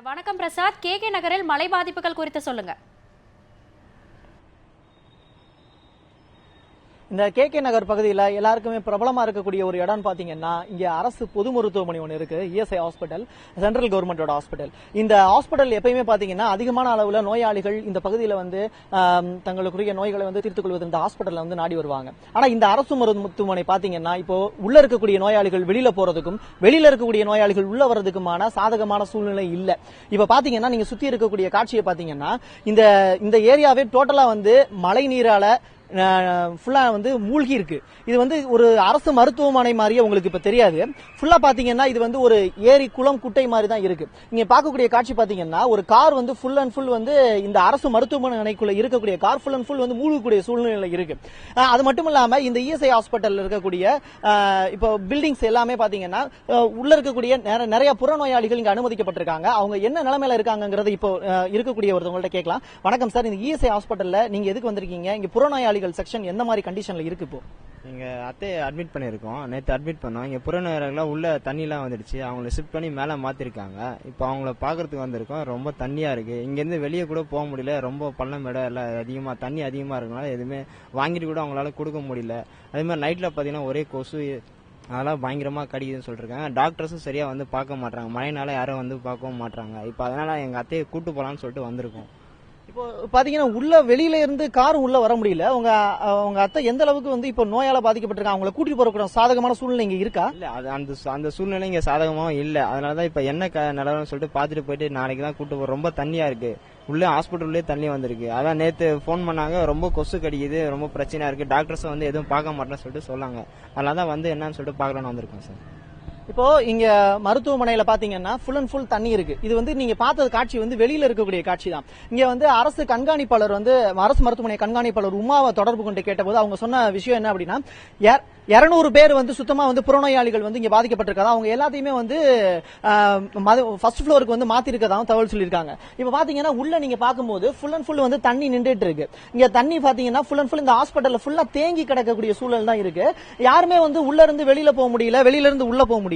வணக்கம் பிரசாத். கே நகரில் மழை பாதிப்புகள் குறித்து சொல்லுங்க. இந்த கே நகர் பகுதியில் எல்லாருக்குமே பிரபலமா இருக்கக்கூடிய ஒரு இடம் பாத்தீங்கன்னா, இங்க அரசு பொது மருத்துவமனை ஒன்று இருக்கு. இஎஸ்ஐ ஹாஸ்பிட்டல், சென்ட்ரல் கவர்மெண்டோட ஹாஸ்பிட்டல். இந்த ஹாஸ்பிட்டல் எப்பயுமே பாத்தீங்கன்னா அதிகமான அளவுல நோயாளிகள் இந்த பகுதியில் வந்து தங்களுக்குரிய நோய்களை வந்து தீர்த்துக் கொள்வது இந்த ஹாஸ்பிட்டல்ல வந்து நாடி வருவாங்க. ஆனா இந்த அரசு மருத்துவமனை பாத்தீங்கன்னா இப்போ உள்ள இருக்கக்கூடிய நோயாளிகள் வெளியில போறதுக்கும் வெளியில இருக்கக்கூடிய நோயாளிகள் உள்ள வர்றதுக்குமான சாதகமான சூழ்நிலை இல்ல. இப்ப பாத்தீங்கன்னா நீங்க சுத்தி இருக்கக்கூடிய காட்சியை பாத்தீங்கன்னா இந்த ஏரியாவே டோட்டலா வந்து மழை நீரால ஃபுல்லா வந்து மூழ்கி இருக்கு. இது வந்து ஒரு அரசு மருத்துவமனை மாதிரியே உங்களுக்கு இப்ப தெரியாது. ஃபுல்லா பாத்தீங்கன்னா இது வந்து ஒரு ஏரி குளம் குட்டை மாதிரி தான் இருக்கு. நீங்க பார்க்கக்கூடிய காட்சி பாத்தீங்கன்னா ஒரு கார் வந்து ஃபுல் அண்ட் ஃபுல் வந்து இந்த அரசு மருத்துவமனைக்குள்ள இருக்கக்கூடிய கார் ஃபுல் அண்ட் ஃபுல் வந்து மூழ்கக்கூடிய சூழ்நிலை இருக்கு. அது மட்டும் இல்லாம இந்த இஎஸ்ஐ ஹாஸ்பிட்டல் இருக்கக்கூடிய இப்போ பில்டிங்ஸ் எல்லாமே பாத்தீங்கன்னா உள்ள இருக்கக்கூடிய நிறைய புறநோயாளிகள் இங்க அனுமதிக்கப்பட்டிருக்காங்க. அவங்க என்ன நிலைமையில இருக்காங்கிறது இப்போ இருக்கக்கூடிய ஒருத்தவங்கள்ட்ட கேட்கலாம். வணக்கம் சார், இந்த இஎஸ்ஐ ஹாஸ்பிட்டல்ல நீங்க எதுக்கு வந்திருக்கீங்க? இங்க புறநோயாளிகள் செக்ஷன் எந்த மாதிரி கண்டிஷன்ல இருக்கு? இப்போ இங்க அத்தையை அட்மிட் பண்ணிருக்கோம். நேற்று அட்மிட் பண்ணோம். இங்க புறநோயாளர்கள்லாம் உள்ள தண்ணிலாம் வந்துடுச்சு. அவங்கள ஷிஃப்ட் பண்ணி மேல மாத்திருக்காங்க. இப்போ அவங்கள பாக்குறதுக்கு வந்திருக்கோம். ரொம்ப தண்ணியா இருக்கு. இங்க இருந்து வெளியே கூட போக முடியல. ரொம்ப பள்ளம் மேடம் எல்லாம் அதிகமா தண்ணி அதிகமா இருக்கனால எதுவுமே வாங்கிட்டு கூட அவங்களால கொடுக்க முடியல. அதே மாதிரி நைட்ல பாத்தீங்கன்னா ஒரே கொசு அதெல்லாம் பயங்கரமா கடிக்குதுன்னு சொல்லிருக்காங்க. டாக்டர்ஸும் சரியா வந்து பார்க்க மாட்டாங்க. மழைனால யாரும் வந்து பார்க்கவும் மாட்டாங்க. இப்போ அதனால எங்க அத்தையை கூட்டு போலான்னு சொல்லிட்டு வந்திருக்கோம். இப்போ பாத்தீங்கன்னா உள்ள வெளியில இருந்து காரும் உள்ள வர முடியல. உங்க அத்தை எந்த அளவுக்கு வந்து இப்போ நோயால பாதிக்கப்பட்டிருக்காங்க? அவங்களை கூட்டிட்டு போற சாதகமான சூழ்நிலை இங்க இருக்கா? இல்ல அது அந்த சூழ்நிலை இங்க சாதகமாவும் இல்ல. அதனாலதான் இப்ப என்ன நிலவரம் சொல்லிட்டு பாத்துட்டு போயிட்டு நாளைக்கு தான் கூட்டு போறோம். ரொம்ப தண்ணியா இருக்கு. உள்ள ஹாஸ்பிட்டல்லே தண்ணி வந்திருக்கு. அதான் நேத்து போன் பண்ணாங்க. ரொம்ப கொசு கடிக்குது, ரொம்ப பிரச்சனையா இருக்கு. டாக்டர்ஸும் வந்து எதுவும் பார்க்க மாட்டேன்னு சொல்லிட்டு சொன்னாங்க. அதனாலதான் வந்து என்னன்னு சொல்லிட்டு பாக்கலாம்னு வந்திருக்கோம் சார். இப்போ இங்க மருத்துவமனையில பாத்தீங்கன்னா ஃபுல் அண்ட் ஃபுல் தண்ணி இருக்கு. இது வந்து நீங்க பார்த்தது காட்சி வந்து வெளியில இருக்கக்கூடிய காட்சி தான். இங்க வந்து அரசு கண்காணிப்பாளர் வந்து அரசு மருத்துவமனை கண்காணிப்பாளர் உமாவை தொடர்பு கொண்டு கேட்டபோது அவங்க சொன்ன விஷயம் என்ன அப்படின்னா, 200 பேர் வந்து சுத்தமா வந்து புறநோயாளிகள் வந்து இங்க பாதிக்கப்பட்டிருக்காங்க. அவங்க எல்லாத்தையுமே வந்து ஃபர்ஸ்ட் ஃப்ளோருக்கு வந்து மாத்தி இருக்கதாவும் தகவல் சொல்லியிருக்காங்க. இப்ப பாத்தீங்கன்னா உள்ள நீங்க பாக்கும்போது ஃபுல் அண்ட் ஃபுல் வந்து தண்ணி நின்றுட்டு இருக்கு. இங்க தண்ணி பாத்தீங்கன்னா ஃபுல் அண்ட் ஃபுல் இந்த ஹாஸ்பிட்டல்ல ஃபுல்லா தேங்கி கிடக்கக்கூடிய சூழல் தான் இருக்கு. யாருமே வந்து உள்ள இருந்து வெளியில போக முடியல, வெளியில இருந்து உள்ள போக முடியல.